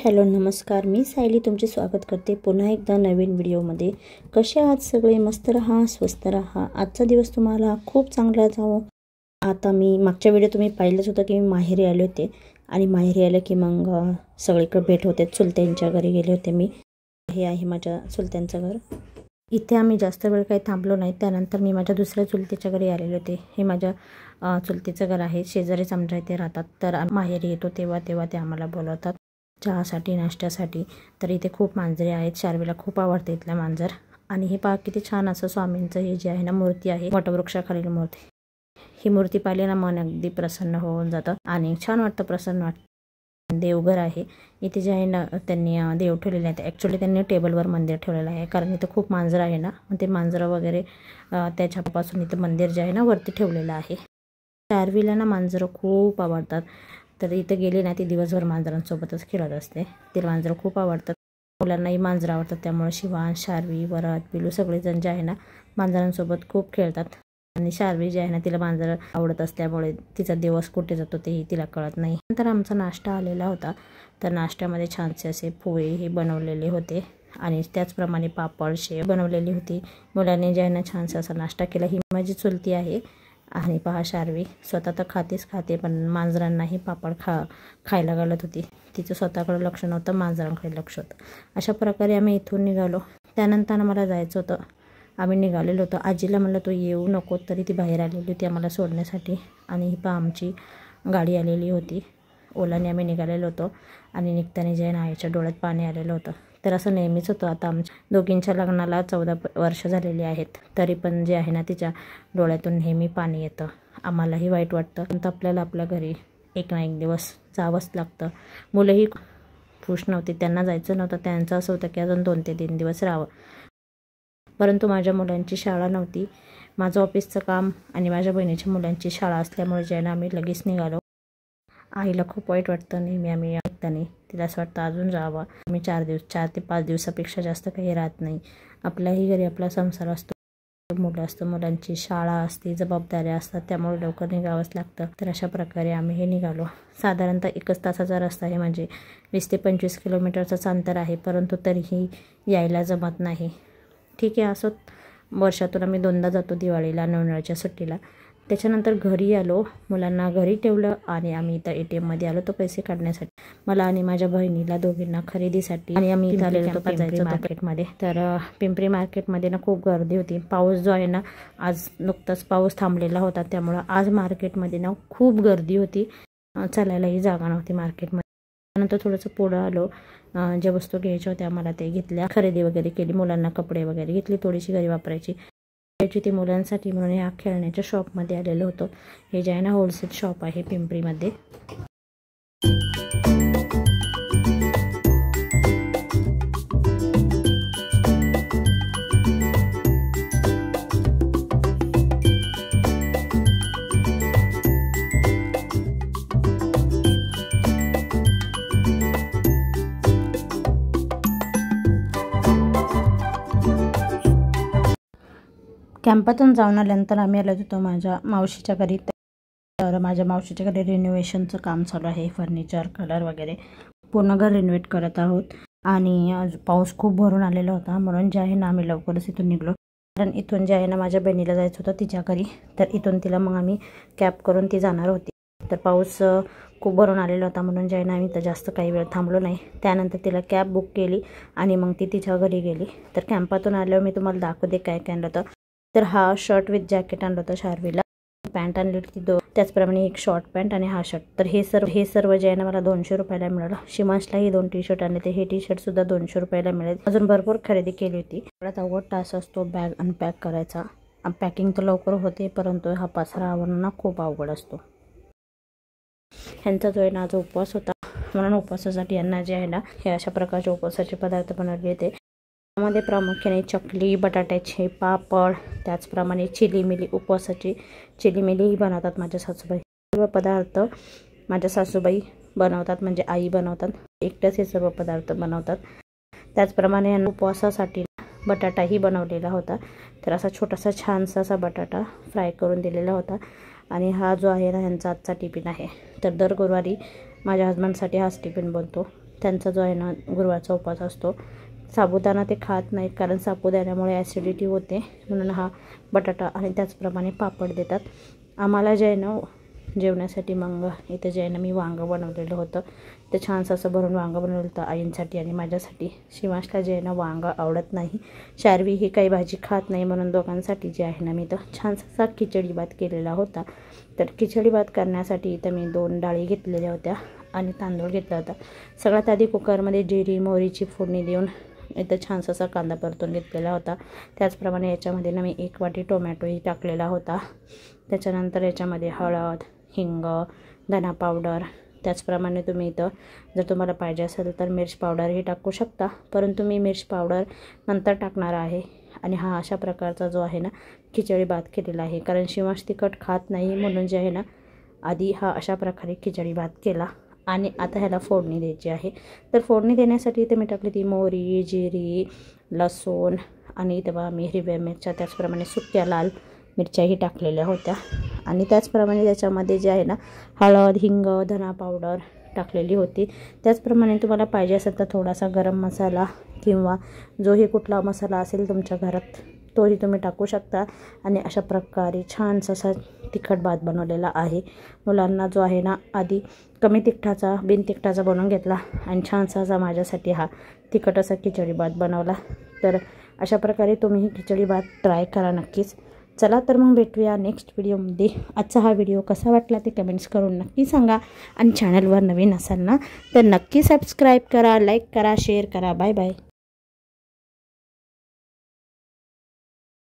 Hello नमस्कार, मी सायली तुमचे स्वागत करते पुन्हा एकदा नवीन व्हिडिओमध्ये। कसे आहात सगळे? मस्त रहा, स्वस्त रहा, आजचा दिवस तुम्हाला खूप चांगला जावो। आता मी मागच्या व्हिडिओ तुम्ही पाहिलंच होतं की मी माहेरी आले होते आणि माहेरी आले की मग सगळीकडे भेट होते। चुलत्यांच्या घरी गेले होते मी। हे आहे माझ्या चुलत्यांचं घर। इथे आम्ही जास्त वेळ काही थांबलो नाही। त्यानंतर मी माझ्या दुसऱ्या चुलतीच्या घरी आलेले होते। हे माझ्या चुलतीचं घर आहे, शेजारीच आमच्या इथे राहतात। तर माहेरी येतो तेव्हा ते आम्हाला बोलवतात चहासाठी, नाश्त्यासाठी। तर इथे खूप मांजरे आहेत, शार्वीला खूप आवडते इथलं मांजर। आणि हे पहा किती छान असं स्वामींचं हे जे आहे ना मूर्ती आहे, वटवृक्षाखालील मूर्ती। ही मूर्ती पाहिली ना मन अगदी प्रसन्न होऊन जातं आणि छान वाटतं, प्रसन्न वाटतं। देवघर आहे इथे जे आहे ना, त्यांनी देव ठेवलेले आहेत। ॲक्च्युली त्यांनी टेबलवर मंदिर ठेवलेलं आहे, कारण इथं खूप मांजरं आहे ना, मग ते मांजरं वगैरे त्याच्यापासून इथं मंदिर जे आहे ना वरती ठेवलेलं आहे। शार्वीला ना मांजरं खूप आवडतात। तर इथे गेली ना ती दिवसभर मांजरांसोबतच खेळत असते। तिला मांजरं खूप आवडतात, मुलांनाही मांजरं आवडतात। त्यामुळे शिवांश, शार्वी, वरद, पिलू सगळेजण जे आहे ना मांजरांसोबत खूप खेळतात। आणि शार्वी जे आहे ना तिला मांजरं आवडत असल्यामुळे तिचा दिवस कुठे जातो तेही तिला कळत नाही। नंतर आमचा नाश्ता आलेला होता। तर नाश्त्यामध्ये छानसे असे पोहे हे बनवलेले होते आणि त्याचप्रमाणे पापड, शेव बनवलेली होती। मुलांनी जे आहे ना छानसा असा नाश्ता केला। ही माझी चुलती आहे आणि पहा शार्वी स्वतः तर खाते पण मांजरांनाही पापड खायला घालत होती। तिचं स्वतःकडे लक्ष नव्हतं, मांजरांकडे लक्ष होतं। अशा प्रकारे आम्ही इथून निघालो। त्यानंतर मला जायचं होतं, आम्ही निघालेलो होतो। आजीला म्हणलं तो येऊ नको, तरी ती बाहेर आलेली होती आम्हाला सोडण्यासाठी। आणि ही पहा आमची गाडी आलेली होती, ओलाने आम्ही निघालेलो होतो। आणि निघताना जे आहे ना आईच्या डोळ्यात पाणी आलेलं होतं। तर असं नेहमीच होतं। आता आमच्या दोघींच्या लग्नाला 14 वर्ष झालेली आहेत, तरी पण जे आहे ना तिच्या डोळ्यातून नेहमी पाणी येतं। आम्हालाही वाईट वाटतं, पण आपल्याला आपल्या घरी एक ना एक दिवस जावंच लागतं। मुलंही खुश नव्हती, त्यांना जायचं नव्हतं। त्यांचं असं होतं की अजून 2 ते 3 दिवस राहावं। परंतु माझ्या मुलांची शाळा नव्हती, माझं ऑफिसचं काम आणि माझ्या बहिणीच्या मुलांची शाळा असल्यामुळे जे आहे ना आम्ही लगेच निघालो। आईला खूप वाईट वाटतं नेहमी आम्ही ऐकताना, तिला असं वाटतं अजून राहावं। आम्ही 4 ते 5 दिवसापेक्षा जास्त काही राहत नाही। आपल्याही घरी आपला संसार असतो, मुलं असतं, मुलांची शाळा असते, जबाबदाऱ्या असतात, त्यामुळे लवकर निघावंच लागतं। तर अशा प्रकारे आम्ही हे निघालो। साधारणतः 1 तासाचा रस्ता आहे, म्हणजे 20 ते 25 किलोमीटरचंच अंतर आहे। परंतु तरीही यायला जमत नाही। ठीक आहे, असं वर्षातून आम्ही 2दा जातो, दिवाळीला, नवरात्राच्या सुट्टीला। त्याच्यानंतर घरी आलो, मुलांना घरी ठेवलं आणि आम्ही इथं ATM मध्ये आलो तो पैसे काढण्यासाठी, मला आणि माझ्या बहिणीला दोघींना खरेदीसाठी। आणि आम्ही इथं आलेलो होतो जायचं मार्केटमध्ये। तर पिंपरी मार्केटमध्ये ना खूप गर्दी होती। पाऊस जो आहे ना, आज नुकताच पाऊस थांबलेला होता, त्यामुळं आज मार्केटमध्ये ना खूप गर्दी होती, चालायलाही जागा नव्हती मार्केटमध्ये। त्यानंतर थोडंसं पुढं आलो, ज्या वस्तू घ्यायच्या होत्या मला ते घेतल्या, खरेदी वगैरे केली, मुलांना कपडे वगैरे घेतली, थोडीशी घरी वापरायची ती मुलांसाठी म्हणून ह्या खेळण्याच्या शॉपमध्ये आलेलो होतो। हे जे आहे ना होलसेल शॉप आहे पिंपरीमध्ये। कॅम्पातून जाऊन आल्यानंतर आम्ही आलो होतो माझ्या मावशीच्या घरी। तर माझ्या मावशीच्या घरी रिनोव्हेशनचं काम चालू आहे, फर्निचर, कलर वगैरे पूर्ण घर रिनोव्हेट करत आहोत। आणि पाऊस खूप भरून आलेला होता, म्हणून जे आहे ना आम्ही लवकरच इथून निघलो। कारण इथून जे आहे ना माझ्या बहिणीला जायचं होतं तिच्या घरी, तर इथून तिला मग आम्ही कॅब करून ती जाणार होती। तर पाऊस खूप भरून आलेला होता, म्हणून जे आहे ना आम्ही तर जास्त काही वेळ थांबलो नाही। त्यानंतर तिला कॅब बुक केली आणि मग ती तिच्या घरी गेली। तर कॅम्पातून आल्यावर मी तुम्हाला दाखवते काय काय आणलं होतं। तर हा शर्ट विथ जॅकेट आणलं होतं शार्वीला, पॅन्ट आणली होती त्याचप्रमाणे एक शॉर्ट पॅन्ट आणि हा शर्ट। तर हे सर्व जे आहे ना मला 200 रुपयाला मिळालं। शिमांशलाही 2 टी-शर्ट आणले, ते हे टी-शर्ट सुद्धा 200 रुपयाला मिळाले। अजून भरपूर खरेदी केली होती। सगळ्यात अवघड टास्क असतो बॅग अनपॅक करायचा। पॅकिंग तर लवकर होते, परंतु हा पसारा आवरणं खूप अवघड असतो। ह्यांचा जो आहे ना आज उपवास होता, म्हणून उपवासासाठी यांना जे आहे ना हे अशा प्रकारचे उपवासाचे पदार्थ बनवले होते। त्यामध्ये प्रामुख्याने चकली, बटाट्याचे पापड, त्याचप्रमाणे चिली-मिली, उपवासाची चिली-मिलीही बनवतात माझ्या सासूबाई। सर्व पदार्थ माझ्या सासूबाई बनवतात, म्हणजे आई बनवतात, एकट्याच हे सर्व पदार्थ बनवतात। त्याचप्रमाणे उपवासासाठी बटाटाही बनवलेला होता। तर असा छोटासा छानसा असा बटाटा फ्राय करून दिलेला होता। आणि हा जो आहे ना ह्यांचा आजचा टिफिन आहे। तर दर गुरुवारी माझ्या हजबंडसाठी हाच टिफिन बनतो। त्यांचा जो आहे ना गुरुवारचा उपवास असतो. साबुदाणा ते खात नाहीत कारण साबुदाण्यामुळे ॲसिडिटी होते, म्हणून हा बटाटा आणि त्याचप्रमाणे पापड देतात. आम्हाला जे आहे ना जेवणासाठी मग इथे जे आहे ना मी वांगं बनवलेलं होतं. ते छानसं असं भरून वांगं बनवलं होतं आईंसाठी आणि माझ्यासाठी. शिवांशला जे आहे ना वांगं आवडत नाही, शार्वी ही काही भाजी खात नाही, म्हणून दोघांसाठी जे आहे ना मी तर छानसा खिचडी भात केलेला होता. तर खिचडी भात करण्यासाठी इथं मी 2 डाळी घेतलेल्या होत्या आणि तांदूळ घेतला होता. सगळ्यात आधी कुकरमध्ये जिरी मोहरीची फोडणी देऊन इथं छानसा असा कांदा परतून घेतलेला होता. त्याचप्रमाणे याच्यामध्ये ना मी 1 वाटी टोमॅटोही टाकलेला होता. त्याच्यानंतर याच्यामध्ये हळद, हिंग, धना पावडर, त्याचप्रमाणे तुम्ही इथं जर तुम्हाला पाहिजे असेल तर मिर्च पावडरही टाकू शकता, परंतु मी मिर्च पावडर नंतर टाकणार आहे. आणि हा अशा प्रकारचा जो आहे ना खिचडी भात केलेला आहे, कारण शिवांश तिखट खात नाही, म्हणून जे आहे ना आधी हा अशा प्रकारे खिचडी भात केला. आणि आता ह्याला फोडणी द्यायची आहे. तर फोडणी देण्यासाठी इथे मी टाकली ती मोहरी, जिरी, लसूण आणि इथं बघा मी हिरव्या मिरच्या, त्याचप्रमाणे सुक्या लाल मिरच्याही टाकलेल्या होत्या. आणि त्याचप्रमाणे त्याच्यामध्ये जे आहे ना हळद, हिंग, धना पावडर टाकलेली होती. त्याचप्रमाणे तुम्हाला पाहिजे असेल तर थोडासा गरम मसाला किंवा जोही कुठला मसाला असेल तुमच्या घरात तोही तुम्ही टाकू शकता. आणि अशा प्रकारे छानसा असा तिखट भात बनवलेला आहे. मुलांना जो आहे ना आधी कमी तिखटाचा बिन तिखटाचा बनवून घेतला आणि छानसा असा माझ्यासाठी हा तिखट असा खिचडी भात बनवला. तर अशा प्रकारे तुम्ही खिचडी भात ट्राय करा नक्कीच. चला तर मग भेटूया नेक्स्ट व्हिडिओमध्ये. आजचा हा व्हिडिओ कसा वाटला ते कमेंट्स करून नक्की सांगा. आणि चॅनलवर नवीन असाल ना तर नक्की सबस्क्राईब करा, लाईक करा, शेअर करा. Bye bye.